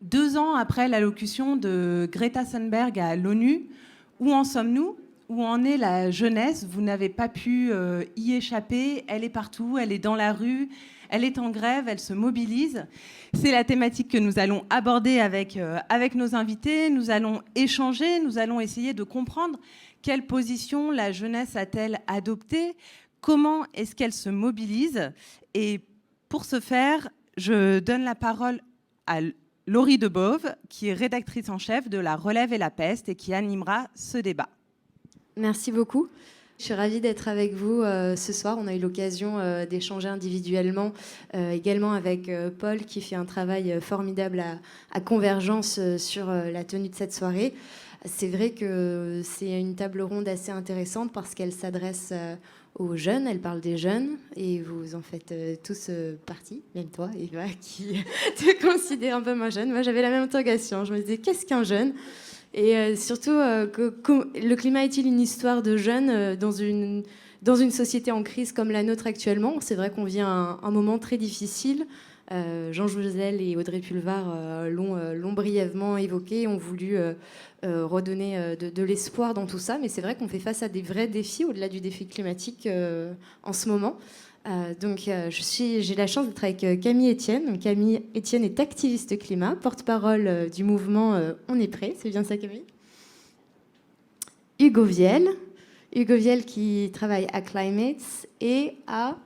2 ans après l'allocution de Greta Thunberg à l'ONU, où en sommes-nous? Où en est la jeunesse? Vous n'avez pas pu y échapper. Elle est partout, elle est dans la rue, elle est en grève, elle se mobilise. C'est la thématique que nous allons aborder avec nos invités. Nous allons échanger, nous allons essayer de comprendre quelle position la jeunesse a-t-elle adoptée, comment est-ce qu'elle se mobilise. Et pour ce faire, je donne la parole à Laurie Debove, qui est rédactrice en chef de La Relève et la Peste et qui animera ce débat. Merci beaucoup. Je suis ravie d'être avec vous ce soir. On a eu l'occasion d'échanger individuellement, également avec Paul, qui fait un travail formidable à Convergence sur la tenue de cette soirée. C'est vrai que c'est une table ronde assez intéressante parce qu'elle s'adresse aux jeunes, elle parle des jeunes, et vous en faites tous partie, même toi, Eva, qui te considère un peu moins jeune. Moi, j'avais la même interrogation. Je me disais, qu'est-ce qu'un jeune ? Et surtout, le climat est-il une histoire de jeunes dans une société en crise comme la nôtre actuellement ? C'est vrai qu'on vit un moment très difficile. Jean Jouzel et Audrey Pulvar l'ont brièvement évoqué, ont voulu redonner de l'espoir dans tout ça. Mais c'est vrai qu'on fait face à des vrais défis au-delà du défi climatique en ce moment. Donc, j'ai la chance d'être avec Camille Etienne. Donc, Camille Etienne est activiste climat, porte-parole du mouvement On est prêt. C'est bien ça, Camille ? Hugo Viel qui travaille à Climates et à...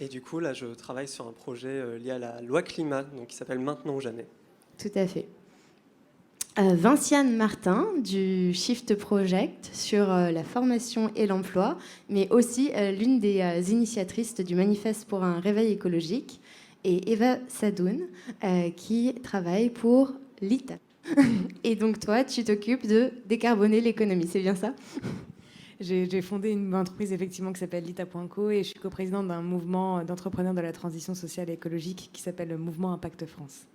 Et du coup, là, je travaille sur un projet lié à la loi climat, donc qui s'appelle Maintenant ou jamais. Tout à fait. Vinciane Martin du Shift Project sur la formation et l'emploi, mais aussi l'une des initiatrices du manifeste pour un réveil écologique, et Eva Sadoun qui travaille pour l'ITA. Et donc toi, tu t'occupes de décarboner l'économie, c'est bien ça ? J'ai fondé une entreprise effectivement qui s'appelle Lita.co et je suis coprésidente d'un mouvement d'entrepreneurs de la transition sociale et écologique qui s'appelle le Mouvement Impact France.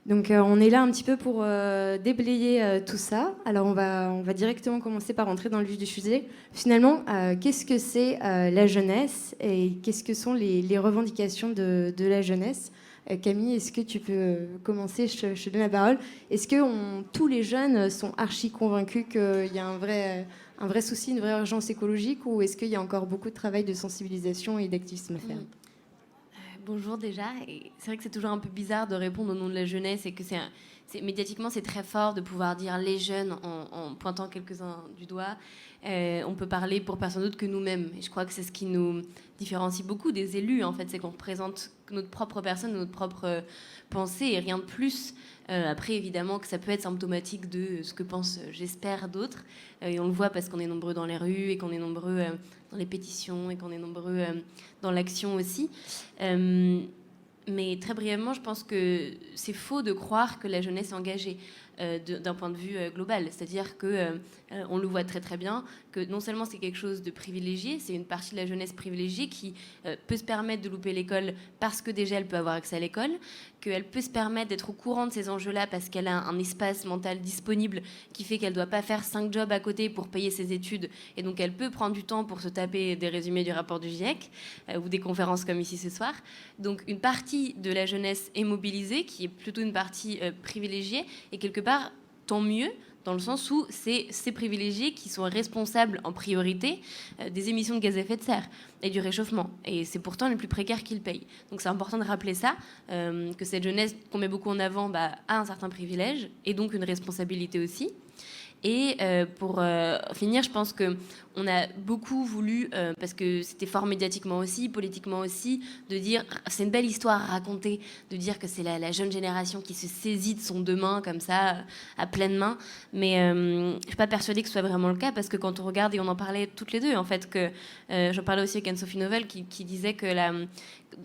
Donc on est là un petit peu pour déblayer tout ça. Alors on va directement commencer par rentrer dans le vif du sujet. Finalement, qu'est-ce que c'est la jeunesse et qu'est-ce que sont les revendications de la jeunesse ? Camille, est-ce que tu peux commencer ? Je te donne la parole. Est-ce que tous les jeunes sont archi convaincus qu'il y a un vrai souci, une vraie urgence écologique, ou est-ce qu'il y a encore beaucoup de travail de sensibilisation et d'activisme à faire ? Bonjour déjà. Et c'est vrai que c'est toujours un peu bizarre de répondre au nom de la jeunesse et que médiatiquement c'est très fort de pouvoir dire les jeunes en pointant quelques-uns du doigt. On peut parler pour personne d'autre que nous-mêmes. Et je crois que c'est ce qui nous différencie beaucoup des élus, en fait, c'est qu'on représente notre propre personne, notre propre pensée et rien de plus. Après, évidemment, que ça peut être symptomatique de ce que pensent, j'espère, d'autres. Et on le voit parce qu'on est nombreux dans les rues et qu'on est nombreux dans les pétitions et qu'on est nombreux dans l'action aussi. Mais très brièvement, je pense que c'est faux de croire que la jeunesse est engagée d'un point de vue global. C'est-à-dire qu'on le voit très très bien, que non seulement c'est quelque chose de privilégié, c'est une partie de la jeunesse privilégiée qui peut se permettre de louper l'école parce que déjà elle peut avoir accès à l'école, qu'elle peut se permettre d'être au courant de ces enjeux-là parce qu'elle a un espace mental disponible qui fait qu'elle ne doit pas faire 5 jobs à côté pour payer ses études, et donc elle peut prendre du temps pour se taper des résumés du rapport du GIEC ou des conférences comme ici ce soir. Donc une partie de la jeunesse est mobilisée, qui est plutôt une partie privilégiée, et quelque part, tant mieux, dans le sens où c'est ces privilégiés qui sont responsables en priorité des émissions de gaz à effet de serre et du réchauffement. Et c'est pourtant les plus précaires qui le payent. Donc c'est important de rappeler ça, que cette jeunesse qu'on met beaucoup en avant a un certain privilège et donc une responsabilité aussi. Et pour finir, je pense qu'on a beaucoup voulu, parce que c'était fort médiatiquement aussi, politiquement aussi, de dire, c'est une belle histoire à raconter, de dire que c'est la jeune génération qui se saisit de son demain comme ça, à pleine main. Mais je ne suis pas persuadée que ce soit vraiment le cas, parce que quand on regarde, et on en parlait toutes les deux, en fait, que j'en parlais aussi avec Anne-Sophie Novelle, qui disait que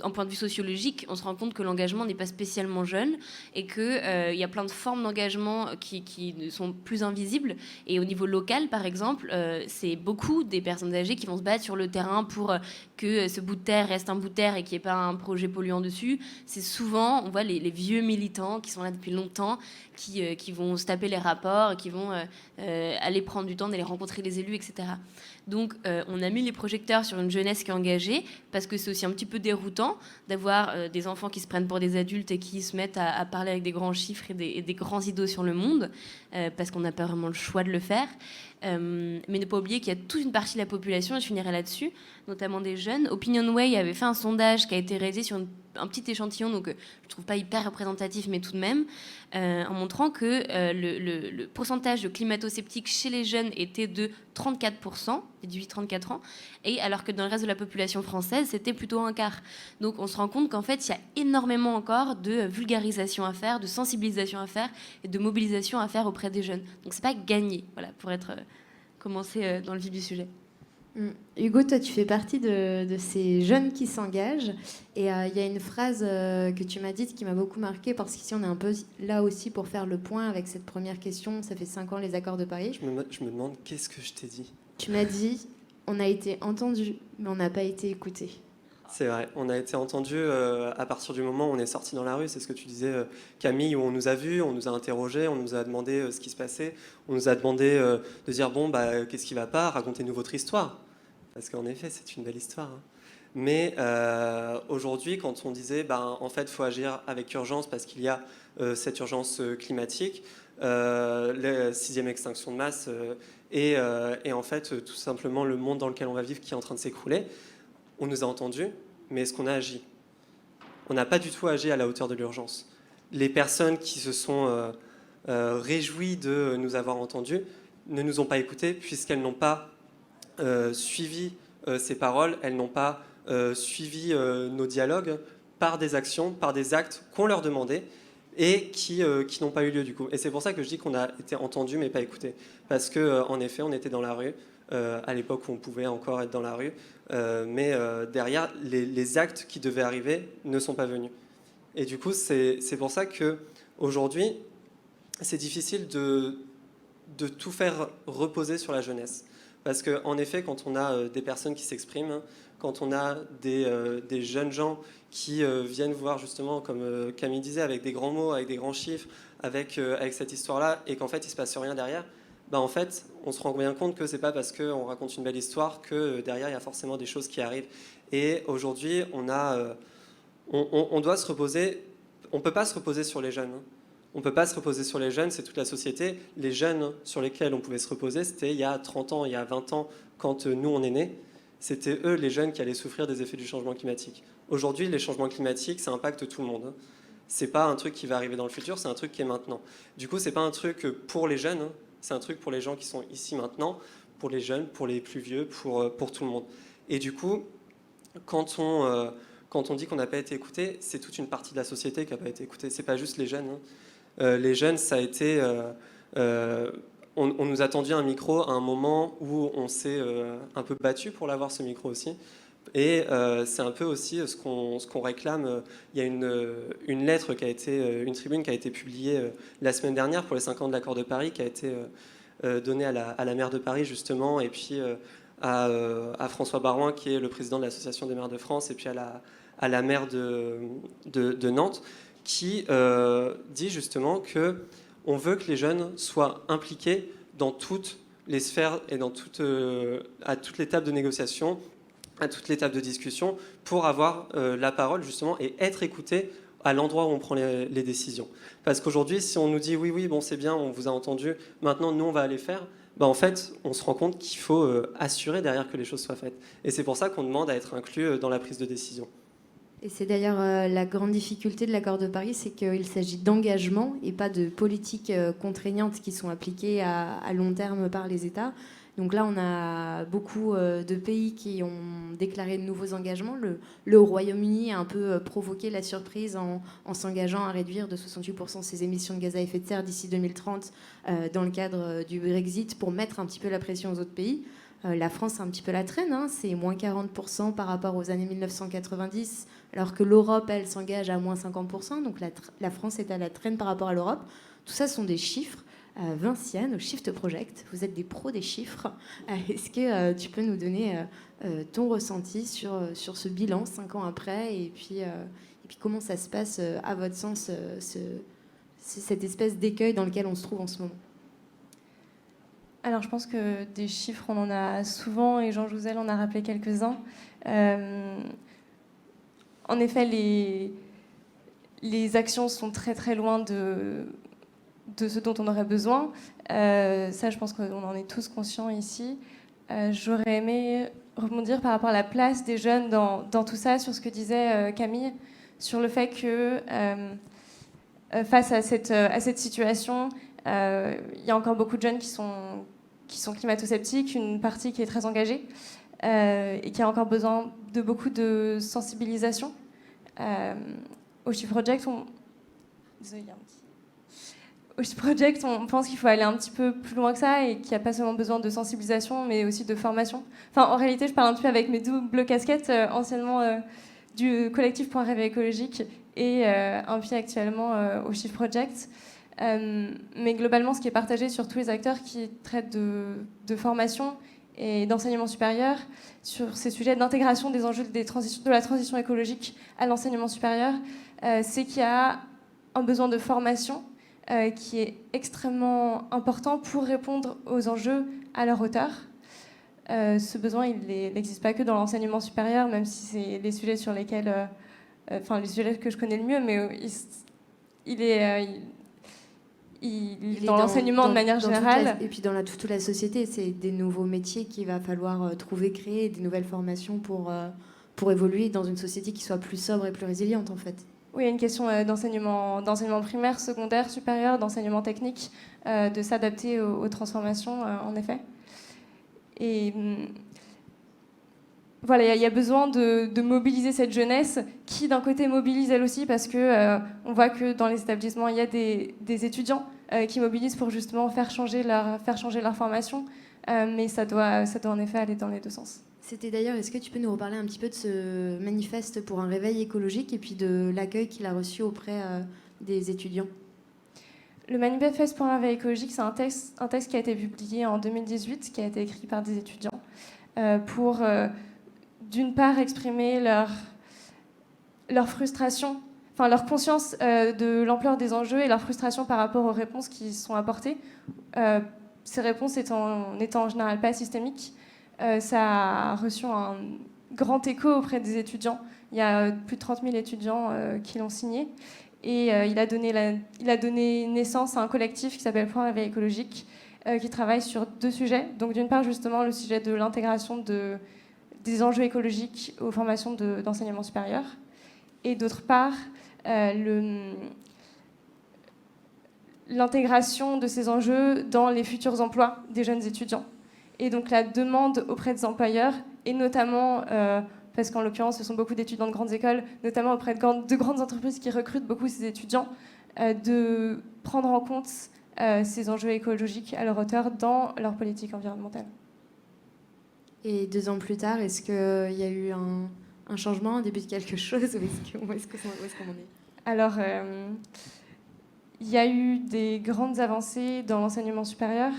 en point de vue sociologique, on se rend compte que l'engagement n'est pas spécialement jeune et qu'il y a plein de formes d'engagement qui sont plus invisibles. Et au niveau local, par exemple, c'est beaucoup des personnes âgées qui vont se battre sur le terrain pour que ce bout de terre reste un bout de terre et qu'il n'y ait pas un projet polluant dessus. C'est souvent, on voit les vieux militants qui sont là depuis longtemps, qui vont se taper les rapports, qui vont aller prendre du temps d'aller rencontrer les élus, etc. Donc on a mis les projecteurs sur une jeunesse qui est engagée, parce que c'est aussi un petit peu déroutant d'avoir des enfants qui se prennent pour des adultes et qui se mettent à parler avec des grands chiffres et des grands idéaux sur le monde, parce qu'on n'a pas vraiment le choix de le faire. Mais ne pas oublier qu'il y a toute une partie de la population, et je finirai là-dessus, notamment des jeunes. Opinionway avait fait un sondage qui a été réalisé sur un petit échantillon, donc je ne trouve pas hyper représentatif, mais tout de même, en montrant que le pourcentage de climato-sceptiques chez les jeunes était de 34%, les 18-34 ans, et alors que dans le reste de la population française, c'était plutôt un quart. Donc on se rend compte qu'en fait, il y a énormément encore de vulgarisation à faire, de sensibilisation à faire et de mobilisation à faire auprès des jeunes. Donc c'est pas gagné, voilà, pour commencer dans le vif du sujet. Hugo, toi, tu fais partie de ces jeunes qui s'engagent. Et il y a une phrase que tu m'as dite qui m'a beaucoup marquée, parce qu'ici, on est un peu là aussi pour faire le point avec cette première question. Ça fait 5 ans, les accords de Paris. Je me demande, qu'est-ce que je t'ai dit ? Tu m'as dit, on a été entendu, mais on n'a pas été écouté. C'est vrai, on a été entendu à partir du moment où on est sorti dans la rue. C'est ce que tu disais, Camille, où on nous a vus, on nous a interrogés, on nous a demandé ce qui se passait. On nous a demandé de dire, bon, qu'est-ce qui ne va pas ? Racontez-nous votre histoire. Parce qu'en effet, c'est une belle histoire. Hein. Mais aujourd'hui, quand on disait, en fait, il faut agir avec urgence parce qu'il y a cette urgence climatique, la 6e extinction de masse et en fait, tout simplement, le monde dans lequel on va vivre qui est en train de s'écrouler, on nous a entendus, mais est-ce qu'on a agi ? On n'a pas du tout agi à la hauteur de l'urgence. Les personnes qui se sont réjouies de nous avoir entendus ne nous ont pas écoutés puisqu'elles n'ont pas suivi ces paroles, elles n'ont pas suivi nos dialogues par des actions, par des actes qu'on leur demandait et qui n'ont pas eu lieu du coup. Et c'est pour ça que je dis qu'on a été entendus mais pas écoutés. Parce qu'en effet, on était dans la rue, à l'époque où on pouvait encore être dans la rue, mais derrière, les actes qui devaient arriver ne sont pas venus. Et du coup, c'est pour ça qu'aujourd'hui, c'est difficile de tout faire reposer sur la jeunesse. Parce qu'en effet, quand on a des personnes qui s'expriment, quand on a des jeunes gens qui viennent voir justement, comme Camille disait, avec des grands mots, avec des grands chiffres, avec cette histoire-là, et qu'en fait, il ne se passe rien derrière, en fait, on se rend bien compte que ce n'est pas parce qu'on raconte une belle histoire que derrière, il y a forcément des choses qui arrivent. Et aujourd'hui, on doit se reposer. On ne peut pas se reposer sur les jeunes. On ne peut pas se reposer sur les jeunes, c'est toute la société. Les jeunes sur lesquels on pouvait se reposer, c'était il y a 30 ans, il y a 20 ans, quand nous, on est nés. C'était eux, les jeunes, qui allaient souffrir des effets du changement climatique. Aujourd'hui, les changements climatiques, ça impacte tout le monde. C'est pas un truc qui va arriver dans le futur, c'est un truc qui est maintenant. Du coup, c'est pas un truc pour les jeunes, c'est un truc pour les gens qui sont ici maintenant, pour les jeunes, pour les plus vieux, pour tout le monde. Et du coup, quand on dit qu'on n'a pas été écouté, c'est toute une partie de la société qui n'a pas été écoutée. C'est pas juste les jeunes. Les jeunes, ça a été... on nous a tendu un micro à un moment où on s'est un peu battu pour l'avoir, ce micro aussi. Et c'est un peu aussi ce qu'on réclame. Il y a une lettre qui a été, une tribune qui a été publiée la semaine dernière pour les 5 ans de l'accord de Paris, qui a été donnée à la maire de Paris justement, et puis à François Barouin, qui est le président de l'Association des maires de France, et puis à la maire de Nantes, qui dit justement que on veut que les jeunes soient impliqués dans toutes les sphères et à toute l'étape de négociation, à toute l'étape de discussion, pour avoir la parole justement et être écoutés à l'endroit où on prend les décisions. Parce qu'aujourd'hui, si on nous dit oui, bon c'est bien, on vous a entendu, maintenant nous on va aller faire, en fait on se rend compte qu'il faut assurer derrière que les choses soient faites. Et c'est pour ça qu'on demande à être inclus dans la prise de décision. Et c'est d'ailleurs la grande difficulté de l'accord de Paris, c'est qu'il s'agit d'engagement et pas de politiques contraignantes qui sont appliquées à long terme par les États. Donc là, on a beaucoup de pays qui ont déclaré de nouveaux engagements. Le Royaume-Uni a un peu provoqué la surprise en s'engageant à réduire de 68% ses émissions de gaz à effet de serre d'ici 2030 dans le cadre du Brexit pour mettre un petit peu la pression aux autres pays. La France a un petit peu la traîne, c'est moins 40% par rapport aux années 1990, alors que l'Europe, elle, s'engage à moins 50%, donc la France est à la traîne par rapport à l'Europe. Tout ça sont des chiffres. à Vinciane, au Shift Project. Vous êtes des pros des chiffres. Est-ce que tu peux nous donner ton ressenti sur ce bilan 5 ans après et puis comment ça se passe, à votre sens, cette espèce d'écueil dans lequel on se trouve en ce moment? Alors, je pense que des chiffres, on en a souvent, et Jean Jouzel en a rappelé quelques-uns. En effet, les actions sont très très loin de ce dont on aurait besoin. Ça, je pense qu'on en est tous conscients ici. J'aurais aimé rebondir par rapport à la place des jeunes dans tout ça, sur ce que disait Camille, sur le fait que face à cette situation, il y a encore beaucoup de jeunes qui sont climato-sceptiques, une partie qui est très engagée et qui a encore besoin de beaucoup de sensibilisation. Au Shift Project, Au Shift Project, on pense qu'il faut aller un petit peu plus loin que ça et qu'il n'y a pas seulement besoin de sensibilisation, mais aussi de formation. Enfin, en réalité, je parle un peu avec mes doubles casquettes, anciennement du collectif Point Réveil écologique et un pied actuellement au Shift Project. Mais globalement, ce qui est partagé sur tous les acteurs qui traitent de formation et d'enseignement supérieur, sur ces sujets d'intégration des enjeux de la transition écologique à l'enseignement supérieur, c'est qu'il y a un besoin de formation qui est extrêmement important pour répondre aux enjeux à leur hauteur. Ce besoin, il n'existe pas que dans l'enseignement supérieur, même si c'est les sujets sur lesquels... les sujets que je connais le mieux, mais il est dans l'enseignement de manière générale. Et puis dans toute la société, c'est des nouveaux métiers qu'il va falloir trouver, créer, des nouvelles formations pour évoluer dans une société qui soit plus sobre et plus résiliente, en fait. Oui, il y a une question d'enseignement primaire, secondaire, supérieur, d'enseignement technique, de s'adapter aux transformations, en effet. Et voilà, il y a besoin de mobiliser cette jeunesse qui, d'un côté, mobilise elle aussi parce que on voit que dans les établissements, il y a des étudiants qui mobilisent pour justement faire changer leur formation, mais ça doit en effet aller dans les deux sens. C'était d'ailleurs, est-ce que tu peux nous reparler un petit peu de ce manifeste pour un réveil écologique et puis de l'accueil qu'il a reçu auprès des étudiants? Le manifeste pour un réveil écologique, c'est un texte qui a été publié en 2018, qui a été écrit par des étudiants pour... d'une part, exprimer leur frustration, enfin leur conscience de l'ampleur des enjeux et leur frustration par rapport aux réponses qui sont apportées. Ces réponses étant en général pas systémiques, ça a reçu un grand écho auprès des étudiants. Il y a plus de 30 000 étudiants qui l'ont signé. Et il a donné naissance à un collectif qui s'appelle Point Réveil écologique, qui travaille sur 2 sujets. Donc d'une part, justement, le sujet de l'intégration des enjeux écologiques aux formations d'enseignement supérieur. Et d'autre part, l'intégration de ces enjeux dans les futurs emplois des jeunes étudiants. Et donc la demande auprès des employeurs, et notamment, parce qu'en l'occurrence ce sont beaucoup d'étudiants de grandes écoles, notamment auprès de grandes entreprises qui recrutent beaucoup ces étudiants, de prendre en compte ces enjeux écologiques à leur hauteur dans leur politique environnementale. Et 2 ans plus tard, est-ce qu'il y a eu un changement, un début de quelque chose, où est-ce qu'on en est? Alors, il y a eu des grandes avancées dans l'enseignement supérieur,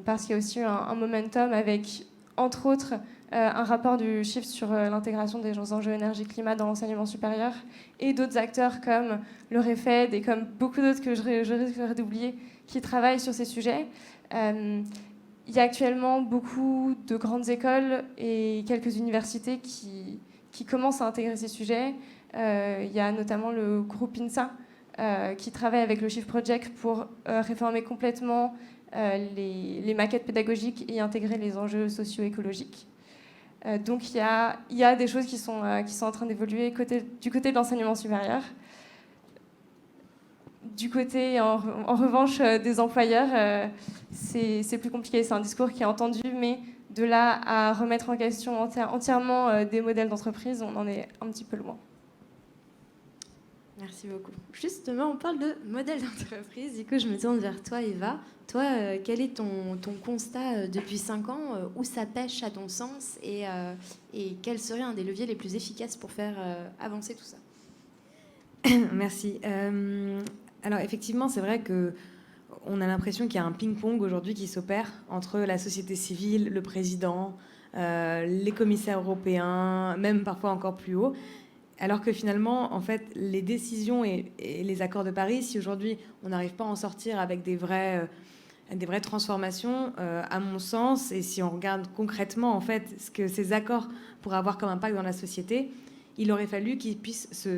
parce qu'il y a aussi eu un momentum avec, entre autres, un rapport du Shift sur l'intégration des enjeux énergie-climat dans l'enseignement supérieur, et d'autres acteurs comme le REFED et comme beaucoup d'autres que je risquerais d'oublier, qui travaillent sur ces sujets. Il y a actuellement beaucoup de grandes écoles et quelques universités qui commencent à intégrer ces sujets. Il y a notamment le groupe INSA qui travaille avec le Shift Project pour réformer complètement les maquettes pédagogiques et intégrer les enjeux socio-écologiques. Donc il y a des choses qui sont en train d'évoluer du côté de l'enseignement supérieur. Du côté, en revanche, des employeurs, c'est plus compliqué. C'est un discours qui est entendu, mais de là à remettre en question entièrement des modèles d'entreprise, on en est un petit peu loin. Merci beaucoup. Justement, on parle de modèle d'entreprise. Du coup, je me tourne vers toi, Eva. Toi, quel est ton constat depuis 5 ans? Où ça pêche à ton sens? Et quel serait un des leviers les plus efficaces pour faire avancer tout ça? Merci. Alors effectivement, c'est vrai que on a l'impression qu'il y a un ping-pong aujourd'hui qui s'opère entre la société civile, le président, les commissaires européens, même parfois encore plus haut. Alors que finalement, en fait, les décisions et les accords de Paris, si aujourd'hui on n'arrive pas à en sortir avec des vraies transformations, à mon sens, et si on regarde concrètement en fait ce que ces accords pourraient avoir comme impact dans la société, il aurait fallu qu'ils puissent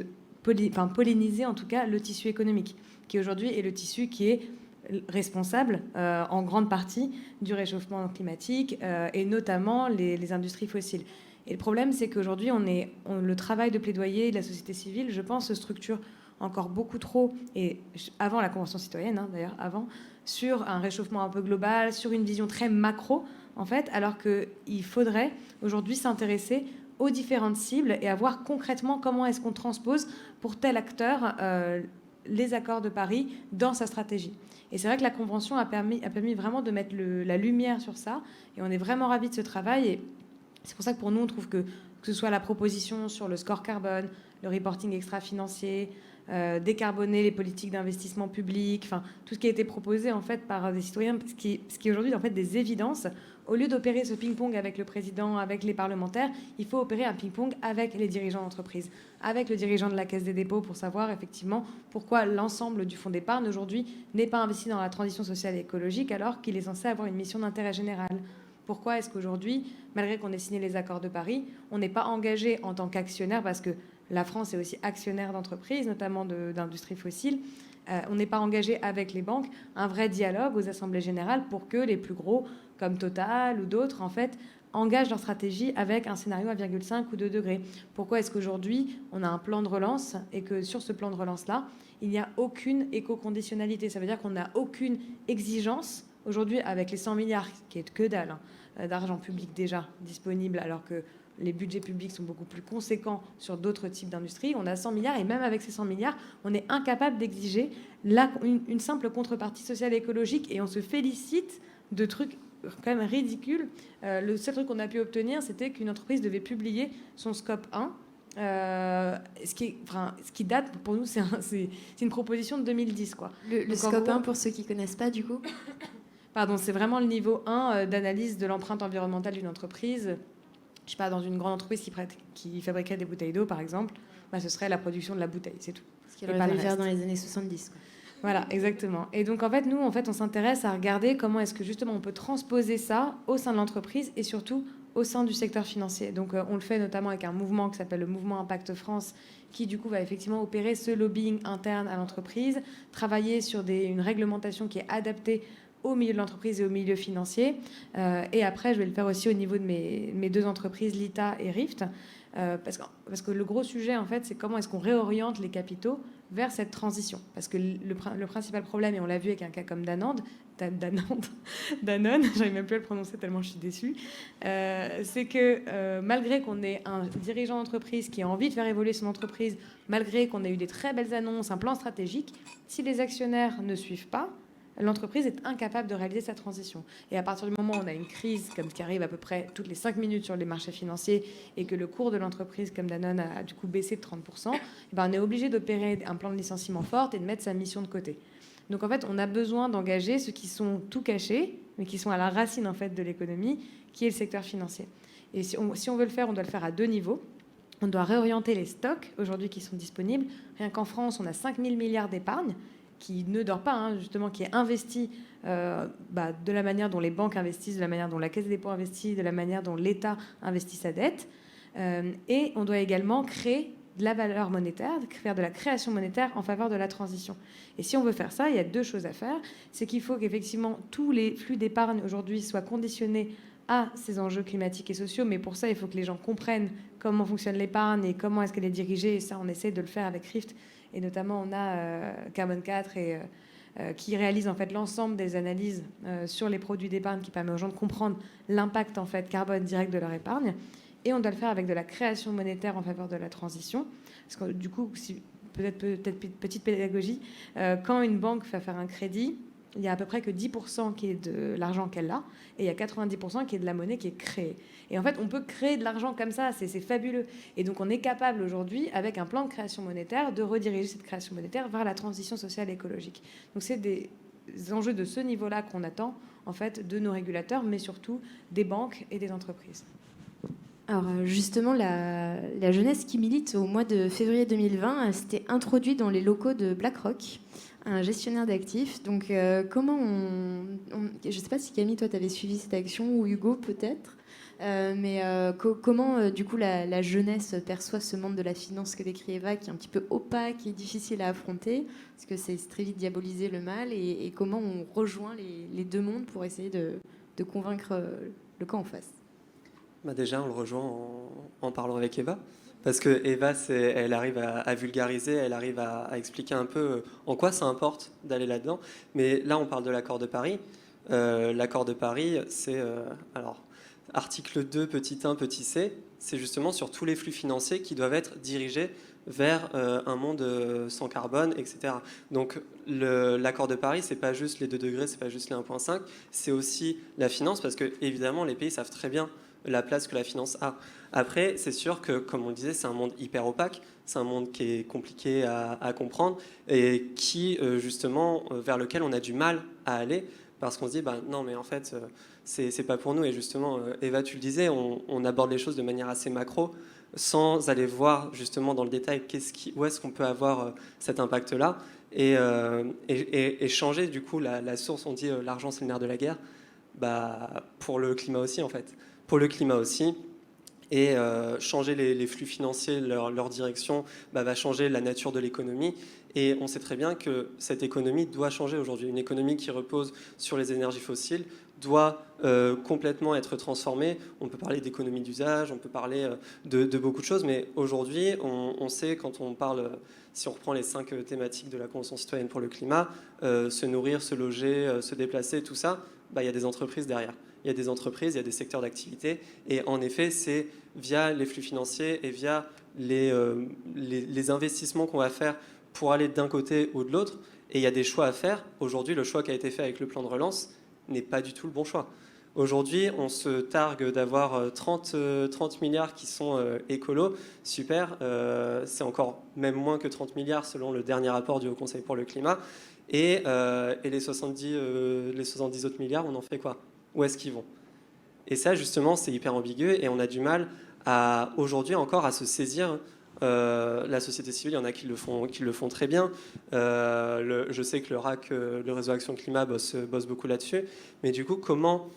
polliniser en tout cas le tissu économique, qui aujourd'hui est le tissu qui est responsable en grande partie du réchauffement climatique et notamment les industries fossiles. Et le problème, c'est qu'aujourd'hui, le travail de plaidoyer de la société civile, je pense, se structure encore beaucoup trop, et avant la Convention citoyenne, hein, d'ailleurs, avant, sur un réchauffement un peu global, sur une vision très macro, en fait, alors qu'il faudrait aujourd'hui s'intéresser aux différentes cibles et à voir concrètement comment est-ce qu'on transpose pour tel acteur les accords de Paris dans sa stratégie. Et c'est vrai que la Convention a permis vraiment de mettre la lumière sur ça, et on est vraiment ravis de ce travail. Et c'est pour ça que pour nous, on trouve que ce soit la proposition sur le score carbone, le reporting extra-financier, décarboner les politiques d'investissement public, enfin tout ce qui a été proposé en fait par des citoyens, ce qui est aujourd'hui en fait des évidences. Au lieu d'opérer ce ping-pong avec le président, avec les parlementaires, il faut opérer un ping-pong avec les dirigeants d'entreprise, avec le dirigeant de la Caisse des dépôts pour savoir effectivement pourquoi l'ensemble du fonds d'épargne aujourd'hui n'est pas investi dans la transition sociale et écologique alors qu'il est censé avoir une mission d'intérêt général. Pourquoi est-ce qu'aujourd'hui, malgré qu'on ait signé les accords de Paris, on n'est pas engagé en tant qu'actionnaire, parce que la France est aussi actionnaire d'entreprises, notamment d'industries fossiles, on n'est pas engagé avec les banques un vrai dialogue aux assemblées générales pour que les plus gros, comme Total ou d'autres, en fait, engagent leur stratégie avec un scénario à 1,5 ou 2 degrés. Pourquoi est-ce qu'aujourd'hui, on a un plan de relance et que sur ce plan de relance-là, il n'y a aucune éco-conditionnalité? Ça veut dire qu'on n'a aucune exigence aujourd'hui avec les 100 milliards, qui est que dalle, d'argent public déjà disponible, alors que les budgets publics sont beaucoup plus conséquents sur d'autres types d'industries. On a 100 milliards et même avec ces 100 milliards, on est incapable d'exiger une simple contrepartie sociale et écologique, et on se félicite de trucs quand même ridicules. Le seul truc qu'on a pu obtenir, c'était qu'une entreprise devait publier son scope 1. Ce qui date, pour nous, c'est une proposition de 2010. Quoi. Le scope 1, pour ceux qui ne connaissent pas, du coup Pardon, c'est vraiment le niveau 1 d'analyse de l'empreinte environnementale d'une entreprise. Je sais pas, dans une grande entreprise qui fabriquait des bouteilles d'eau, par exemple, ce serait la production de la bouteille, c'est tout. Ce qu'il aurait fallu faire dans les années 70. Quoi. Voilà, exactement. Et donc, en fait, nous, on s'intéresse à regarder comment est-ce que, justement, on peut transposer ça au sein de l'entreprise et surtout au sein du secteur financier. Donc, on le fait notamment avec un mouvement qui s'appelle le Mouvement Impact France, qui, du coup, va effectivement opérer ce lobbying interne à l'entreprise, travailler sur une réglementation qui est adaptée au milieu de l'entreprise et au milieu financier. Et après, je vais le faire aussi au niveau de mes deux entreprises, Lita et Rift, parce que le gros sujet, en fait, c'est comment est-ce qu'on réoriente les capitaux vers cette transition. Parce que le principal problème, et on l'a vu avec un cas comme Danone, j'arrive même plus à le prononcer tellement je suis déçue, c'est que malgré qu'on ait un dirigeant d'entreprise qui a envie de faire évoluer son entreprise, malgré qu'on ait eu des très belles annonces, un plan stratégique, si les actionnaires ne suivent pas, l'entreprise est incapable de réaliser sa transition. Et à partir du moment où on a une crise, comme ce qui arrive à peu près toutes les 5 minutes sur les marchés financiers, et que le cours de l'entreprise, comme Danone, a du coup baissé de 30%, on est obligé d'opérer un plan de licenciement fort et de mettre sa mission de côté. Donc en fait, on a besoin d'engager ceux qui sont tout cachés, mais qui sont à la racine en fait de l'économie, qui est le secteur financier. Et si on veut le faire, on doit le faire à 2 niveaux. On doit réorienter les stocks aujourd'hui qui sont disponibles. Rien qu'en France, on a 5 000 milliards d'épargne qui ne dort pas, justement, qui est investi de la manière dont les banques investissent, de la manière dont la Caisse des dépôts investit, de la manière dont l'État investit sa dette. Et on doit également créer de la valeur monétaire, faire de la création monétaire en faveur de la transition. Et si on veut faire ça, il y a 2 choses à faire. C'est qu'il faut qu'effectivement tous les flux d'épargne aujourd'hui soient conditionnés à ces enjeux climatiques et sociaux, mais pour ça, il faut que les gens comprennent comment fonctionne l'épargne et comment est-ce qu'elle est dirigée, et ça, on essaie de le faire avec Rift. Et notamment, on a Carbone 4 qui réalise en fait l'ensemble des analyses sur les produits d'épargne qui permet aux gens de comprendre l'impact en fait carbone direct de leur épargne. Et on doit le faire avec de la création monétaire en faveur de la transition. Parce que du coup, peut-être petite pédagogie, quand une banque va faire un crédit, il y a à peu près que 10% qui est de l'argent qu'elle a, et il y a 90% qui est de la monnaie qui est créée. Et en fait, on peut créer de l'argent comme ça, c'est fabuleux. Et donc, on est capable aujourd'hui, avec un plan de création monétaire, de rediriger cette création monétaire vers la transition sociale et écologique. Donc, c'est enjeux de ce niveau-là qu'on attend en fait de nos régulateurs, mais surtout des banques et des entreprises. Alors justement, la jeunesse qui milite au mois de février 2020 s'était introduite dans les locaux de BlackRock, un gestionnaire d'actifs. Donc comment je ne sais pas si Camille, toi, tu avais suivi cette action, ou Hugo peut-être, comment du coup la jeunesse perçoit ce monde de la finance que décrit Eva, qui est un petit peu opaque et difficile à affronter, parce que c'est très vite diaboliser le mal, et comment on rejoint les deux mondes pour essayer de convaincre le camp en face. Déjà, on le rejoint en parlant avec Eva. Parce que Eva, elle arrive à vulgariser, elle arrive à expliquer un peu en quoi ça importe d'aller là-dedans. Mais là, on parle de l'accord de Paris. L'accord de Paris, c'est... alors, article 2, petit 1, petit c, c'est justement sur tous les flux financiers qui doivent être dirigés vers un monde sans carbone, etc. Donc l'accord de Paris, c'est pas juste les 2 degrés, c'est pas juste les 1,5, c'est aussi la finance, parce que évidemment les pays savent très bien la place que la finance a. Après, c'est sûr que, comme on le disait, c'est un monde hyper opaque, c'est un monde qui est compliqué à comprendre et qui, justement, vers lequel on a du mal à aller parce qu'on se dit, non, mais en fait, c'est pas pour nous. Et justement, Eva, tu le disais, on aborde les choses de manière assez macro, sans aller voir justement dans le détail où est-ce qu'on peut avoir cet impact-là et changer du coup la source. On dit l'argent, c'est le nerf de la guerre. Pour le climat aussi, en fait. Pour le climat aussi. Et changer les flux financiers, leur direction, va changer la nature de l'économie. Et on sait très bien que cette économie doit changer aujourd'hui. Une économie qui repose sur les énergies fossiles doit complètement être transformée. On peut parler d'économie d'usage, on peut parler de beaucoup de choses, mais aujourd'hui, on sait, quand on parle, si on reprend les 5 thématiques de la Convention citoyenne pour le climat, se nourrir, se loger, se déplacer, tout ça, il y a des entreprises derrière. Il y a des entreprises, il y a des secteurs d'activité. Et en effet, c'est via les flux financiers et via les investissements qu'on va faire pour aller d'un côté ou de l'autre. Et il y a des choix à faire. Aujourd'hui, le choix qui a été fait avec le plan de relance n'est pas du tout le bon choix. Aujourd'hui, on se targue d'avoir 30 milliards qui sont écolos. Super. C'est encore même moins que 30 milliards selon le dernier rapport du Haut Conseil pour le climat. Et les 70 autres milliards, on en fait quoi ? Où est-ce qu'ils vont ? Et ça, justement, c'est hyper ambigu et on a du mal aujourd'hui encore à se saisir. La société civile, il y en a qui le font très bien. Je sais que le RAC, le réseau Action Climat, bosse beaucoup là-dessus. Mais du coup, comment